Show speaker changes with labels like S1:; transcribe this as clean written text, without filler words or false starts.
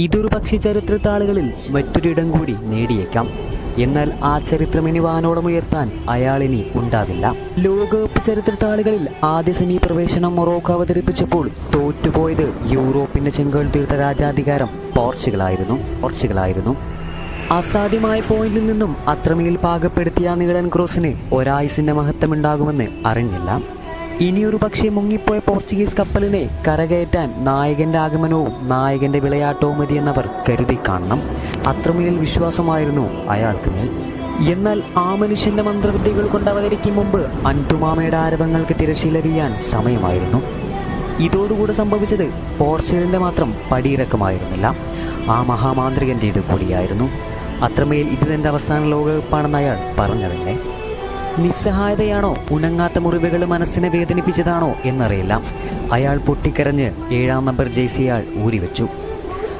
S1: ഇതൊരു പക്ഷേ ചരിത്രത്താളുകളിൽ മറ്റൊരിടം കൂടി നേടിയേക്കാം. എന്നാൽ ആ ചരിത്രം ഇനി വാനോളമുയർത്താൻ അയാളിനി ഉണ്ടാവില്ല. ലോകകപ്പ് ചരിത്രത്താളുകളിൽ ആദ്യ സെമി പ്രവേശനം മൊറോക്കോ അവതരിപ്പിച്ചപ്പോൾ തോറ്റുപോയത് യൂറോപ്പിന്റെ ചെങ്കോൽ തീർത്ത രാജാധികാരം പോർച്ചുഗലായിരുന്നു. അസാധ്യമായ പോയിന്റിൽ നിന്നും അത്രമേൽ പാകപ്പെടുത്തിയ നീളൻ ക്രോസിന് ഒരായുസിന്റെ മഹത്വമുണ്ടാകുമെന്ന് അറിഞ്ഞില്ല. ഇനിയൊരു പക്ഷേ മുങ്ങിപ്പോയ പോർച്ചുഗീസ് കപ്പലിനെ കരകയറ്റാൻ നായകന്റെ ആഗമനവും നായകന്റെ വിളയാട്ടവും മതിയെന്നവർ കരുതി കാണണം. അത്രമേൽ വിശ്വാസമായിരുന്നു അയാൾക്ക് മേൽ. എന്നാൽ ആ മനുഷ്യന്റെ മന്ത്രവിദ്യകൾ കൊണ്ട് അവതരിക്കും മുമ്പ് അൻതുമാമയുടെ ആരവങ്ങൾക്ക് തിരശ്ശീല വീഴാൻ സമയമായിരുന്നു. ഇതോടുകൂടെ സംഭവിച്ചത് പോർച്ചുഗലിന്റെ മാത്രം പടിയിറക്കമായിരുന്നില്ല, ആ മഹാമാന്ത്രികന്റെ ഇത് കൂടിയായിരുന്നു. അത്രമേൽ ഇത് തന്റെ അവസാന ലോകകപ്പാണെന്ന് അയാൾ പറഞ്ഞതല്ലേ. നിസ്സഹായതയാണോ, ഉണങ്ങാത്ത മുറിവുകൾ മനസ്സിനെ വേദനിപ്പിച്ചതാണോ എന്നറിയില്ല. അയാൾ പൊട്ടിക്കരഞ്ഞ് 7-ാം നമ്പർ ജേഴ്സി അയാൾ ഊരിവെച്ചു.